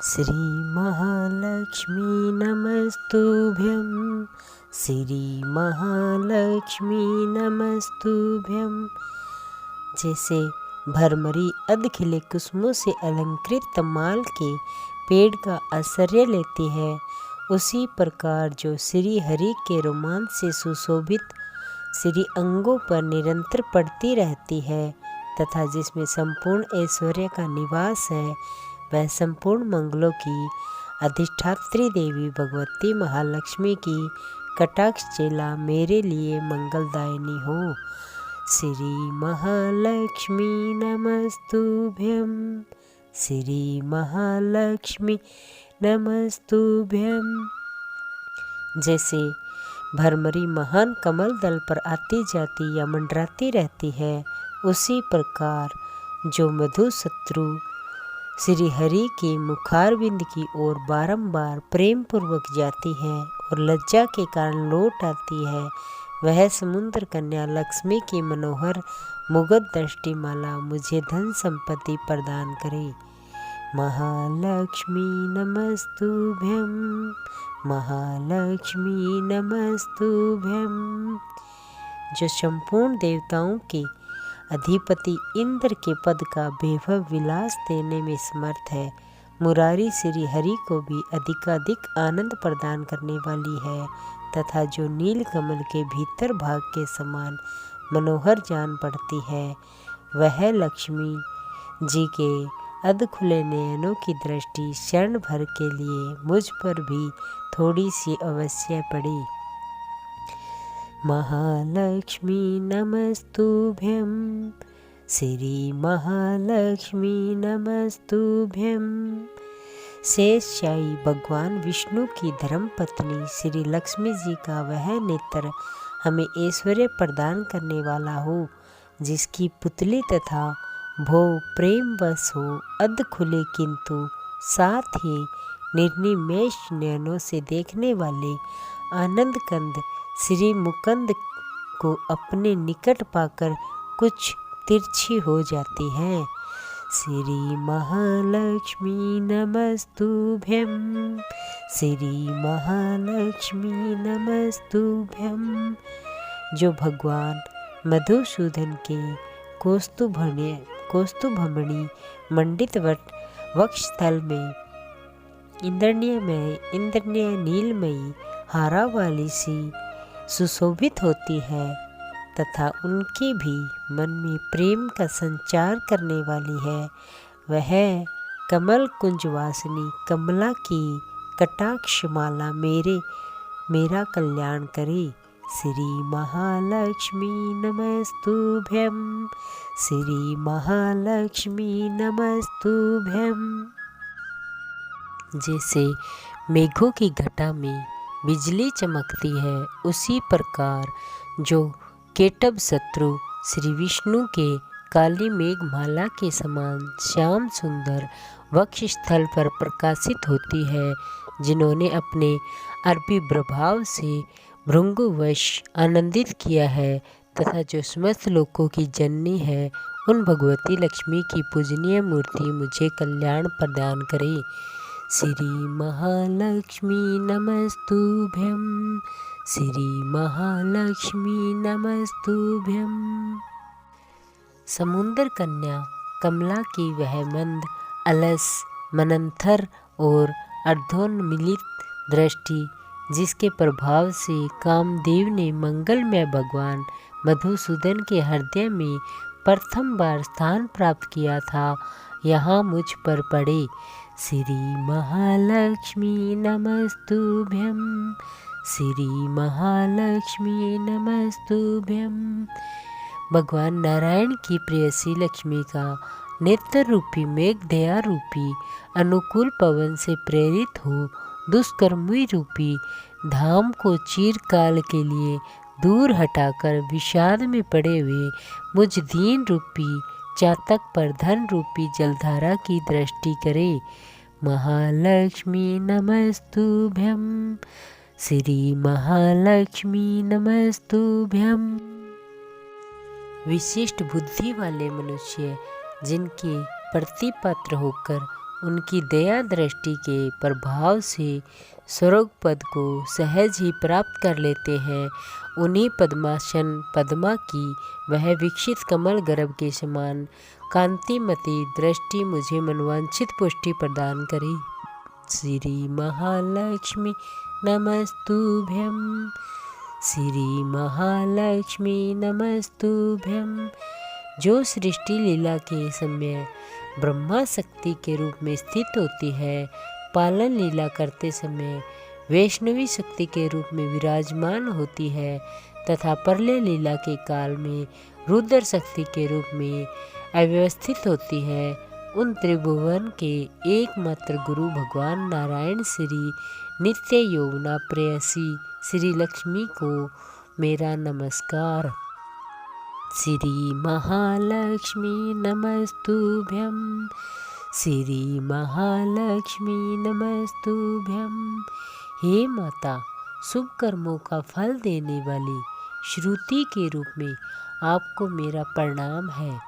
श्री महालक्ष्मी नमस्तुभ्यं। श्री महालक्ष्मी नमस्तुभ्यं। जैसे भरमरी अध खिले कुसुमों से अलंकृत तमाल के पेड़ का आश्रय लेती है, उसी प्रकार जो श्री हरि के रोमांच से सुशोभित श्री अंगों पर निरंतर पड़ती रहती है तथा जिसमें संपूर्ण ऐश्वर्य का निवास है, वह संपूर्ण मंगलों की अधिष्ठात्री देवी भगवती महालक्ष्मी की कटाक्ष चेला मेरे लिए मंगलदायिनी हो। श्री महालक्ष्मी नमस्तुभ्यं। श्री महालक्ष्मी नमस्तुभ्यं। जैसे भरमरी महान कमल दल पर आती जाती या मंडराती रहती है, उसी प्रकार जो मधु शत्रु श्री हरि के मुखारविंद की ओर बारंबार प्रेम पूर्वक जाती है और लज्जा के कारण लौट आती है, वह समुद्र कन्या लक्ष्मी की मनोहर मुगध दृष्टिमाला मुझे धन संपत्ति प्रदान करे। महालक्ष्मी नमस्तुभ्यं। महालक्ष्मी नमस्तुभ्यं। जो संपूर्ण देवताओं के अधिपति इंद्र के पद का वैभव विलास देने में समर्थ है, मुरारी श्री हरि को भी अधिकाधिक आनंद प्रदान करने वाली है तथा जो नील कमल के भीतर भाग के समान मनोहर जान पड़ती है, वह लक्ष्मी जी के अध खुले नयनों की दृष्टि क्षण भर के लिए मुझ पर भी थोड़ी सी अवश्य पड़ी। महालक्ष्मी नमस्तुभ्यं। श्री महालक्ष्मी नमस्तुभ्यं। शेषशायी भगवान विष्णु की धर्मपत्नी श्री लक्ष्मी जी का वह नेत्र हमें ऐश्वर्य प्रदान करने वाला हो, जिसकी पुतली तथा भोग प्रेमवश हो, अध खुले किंतु साथ ही निर्निमेष नयनों से देखने वाले आनंद कंद श्री मुकुंद को अपने निकट पाकर कुछ तिरछी हो जाती है। श्री महालक्ष्मी नमस्तुभ्यं। श्री महालक्ष्मी नमस्तुभ्यं। जो भगवान मधुसूदन के कौस्तुभमणि मंडित वक्षस्थल में इंद्रणीय नीलमयी हारा वाली सी सुशोभित होती है तथा उनके भी मन में प्रेम का संचार करने वाली है, वह कमल कुंजवासिनी कमला की कटाक्ष माला मेरा कल्याण करे। श्री महालक्ष्मी नमस्तुभ्यं। श्री महालक्ष्मी नमस्तुभ्यं। जैसे मेघों की घटा में बिजली चमकती है, उसी प्रकार जो केटभ शत्रु श्री विष्णु के काली मेघमाला के समान श्याम सुंदर वक्षस्थल पर प्रकाशित होती है, जिन्होंने अपने अर्पी प्रभाव से भृंगुवश आनंदित किया है तथा जो समस्त लोकों की जननी है, उन भगवती लक्ष्मी की पूजनीय मूर्ति मुझे कल्याण प्रदान करे। श्री महालक्ष्मी नमस्तुभ्यं। श्री महालक्ष्मी नमस्तुभ्यं। समुद्र कन्या कमला की वह मंद अलस मनंथर और अर्धोन्मिलित दृष्टि, जिसके प्रभाव से कामदेव ने मंगलमय भगवान मधुसूदन के हृदय में प्रथम बार स्थान प्राप्त किया था, यहाँ मुझ पर पड़े। श्री महालक्ष्मी नमस्तुभ्यं। श्री महालक्ष्मी नमस्तुभ्यं। भगवान नारायण की प्रेयसी लक्ष्मी का नेत्र रूपी मेघ दया रूपी अनुकूल पवन से प्रेरित हो दुष्कर्मी रूपी धाम को चिरकाल के लिए दूर हटाकर विषाद में पड़े हुए मुझ दीन रूपी चातक पर धन रूपी जलधारा की दृष्टि करे। महालक्ष्मी नमस्तुभ्यं। श्री महालक्ष्मी नमस्तुभ्यं। विशिष्ट बुद्धि वाले मनुष्य जिनके प्रतिपात्र होकर उनकी दया दृष्टि के प्रभाव से स्वर्ग पद को सहज ही प्राप्त कर लेते हैं। उन्हीं पद्मासन पद्मा की वह विकसित कमल गर्भ के समान कांतिमती दृष्टि मुझे मनवांछित पुष्टि प्रदान करे। श्री महालक्ष्मी नमस्तुभ्यं। श्री महालक्ष्मी नमस्तुभ्यं। जो सृष्टि लीला के समय ब्रह्मा शक्ति के रूप में स्थित होती है, पालन लीला करते समय वैष्णवी शक्ति के रूप में विराजमान होती है तथा प्रलय लीला के काल में रुद्र शक्ति के रूप में अव्यवस्थित होती है, उन त्रिभुवन के एकमात्र गुरु भगवान नारायण श्री नित्य यौवना प्रेयसी श्री लक्ष्मी को मेरा नमस्कार। श्री महालक्ष्मी नमस्तुभ्यं। श्री महालक्ष्मी नमस्तुभ्यं। हे माता, शुभ कर्मों का फल देने वाली श्रुति के रूप में आपको मेरा प्रणाम है।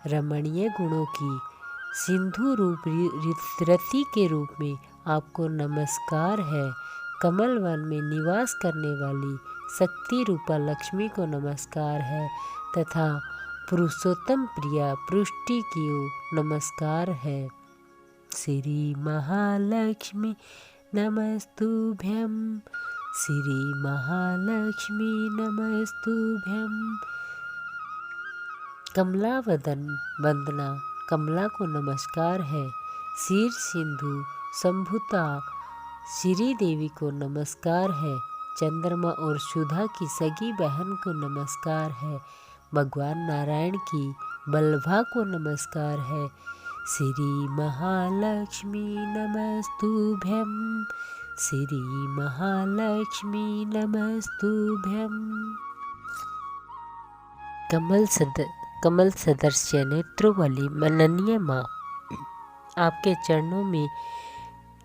रमणीय गुणों की सिंधु रूप रति के रूप में आपको नमस्कार है। कमल वन में निवास करने वाली शक्ति रूपा लक्ष्मी को नमस्कार है तथा पुरुषोत्तम प्रिया पृष्टि की नमस्कार है। श्री महालक्ष्मी नमस्तुभ्यं। श्री महालक्ष्मी नमस्तुभ्यं। कमला वदन वंदना कमला को नमस्कार है। शीर सिंधु संभुता श्री देवी को नमस्कार है। चंद्रमा और सुधा की सगी बहन को नमस्कार है। भगवान नारायण की बल्लभा को नमस्कार है। श्री महालक्ष्मी नमस्तुभ्यं। श्री महालक्ष्मी नमस्तुभ्यं। कमल सदृश्य नेत्रों वाली मननीय माँ, आपके चरणों में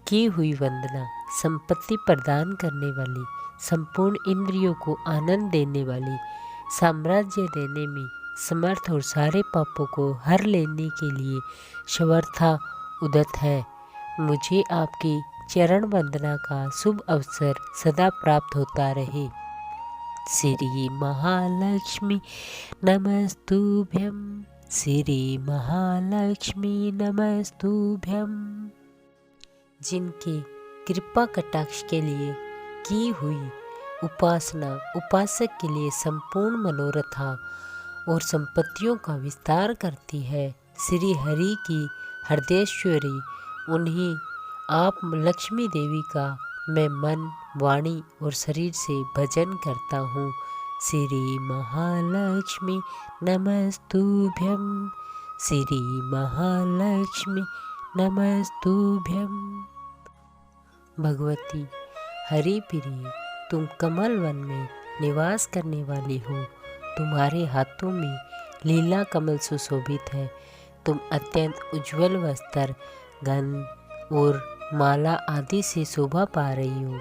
की हुई वंदना, संपत्ति प्रदान करने वाली, संपूर्ण इंद्रियों को आनंद देने वाली, साम्राज्य देने में समर्थ और सारे पापों को हर लेने के लिए समर्था उदत है। मुझे आपकी चरण वंदना का शुभ अवसर सदा प्राप्त होता रहे। श्री महालक्ष्मी नमस्तुभ्यं। श्री महालक्ष्मी नमस्तुभ्यं। जिनके कृपा कटाक्ष के लिए की हुई उपासना उपासक के लिए संपूर्ण मनोरथा और संपत्तियों का विस्तार करती है, श्री हरि की हृदयेश्वरी उन्हीं आप लक्ष्मी देवी का मैं मन, वाणी और शरीर से भजन करता हूँ। श्री महालक्ष्मी नमस्तुभ्यं। श्री महालक्ष्मी नमस्तुभ्यं। भगवती हरि प्रिय, तुम कमल वन में निवास करने वाली हो। तुम्हारे हाथों में लीला कमल सुशोभित है। तुम अत्यंत उज्जवल वस्त्र, गंध और माला आदि से शोभा पा रही हो।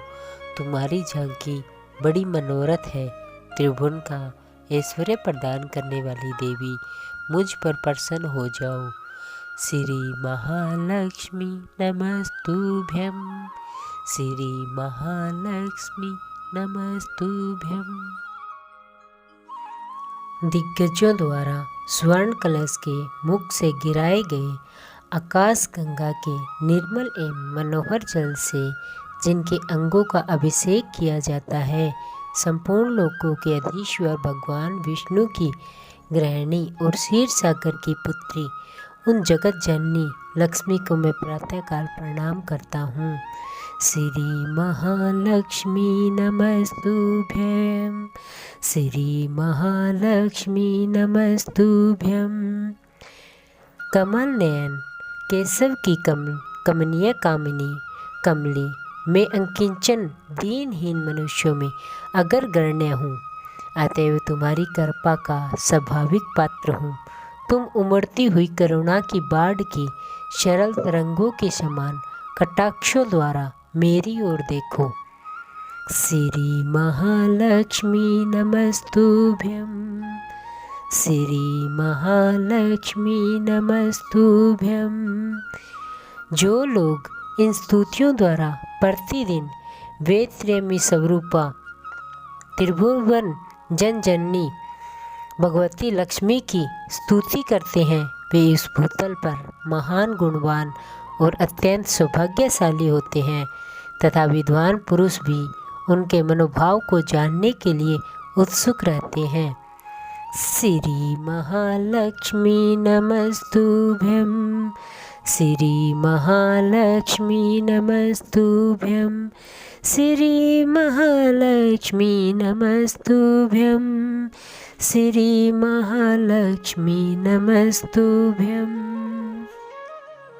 तुम्हारी झांकी बड़ी मनोरथ है। त्रिभुवन का ऐश्वर्य प्रदान करने वाली देवी, मुझ पर प्रसन्न हो जाओ। श्री महालक्ष्मी नमस्तुभ्यं। श्री महालक्ष्मी नमस्तुभ्यं। दिग्गजों द्वारा स्वर्ण कलश के मुख से गिराए गए आकाश गंगा के निर्मल एवं मनोहर जल से जिनके अंगों का अभिषेक किया जाता है, संपूर्ण लोकों के अधीश्वर भगवान विष्णु की गृहिणी और क्षीर सागर की पुत्री उन जगत जननी लक्ष्मी को मैं प्रातःकाल प्रणाम करता हूँ। श्री महालक्ष्मी नमस्तुभ्यं। श्री महालक्ष्मी नमस्तुभ्यं। कमल नयन केशव की कमनीय कामिनी कमली, मैं अंकिंचन दीनहीन मनुष्यों में अगर गण्य हूँ, अतएव तुम्हारी कृपा का स्वाभाविक पात्र हूँ। तुम उमड़ती हुई करुणा की बाढ़ की सरल तरंगों के समान कटाक्षों द्वारा मेरी ओर देखो। श्री महालक्ष्मी नमस्तुभ्यं। श्री महालक्ष्मी नमस्तुभ्यं। जो लोग इन स्तुतियों द्वारा प्रतिदिन वेद प्रेमी स्वरूपा त्रिभुवन जननी भगवती लक्ष्मी की स्तुति करते हैं, वे इस भूतल पर महान, गुणवान और अत्यंत सौभाग्यशाली होते हैं तथा विद्वान पुरुष भी उनके मनोभाव को जानने के लिए उत्सुक रहते हैं। श्री महालक्ष्मी नमस्तुभ्यं, श्री महालक्ष्मी नमस्तुभ्यं, श्री महालक्ष्मी नमस्तुभ्यं, श्री महालक्ष्मी नमस्तुभ्यं।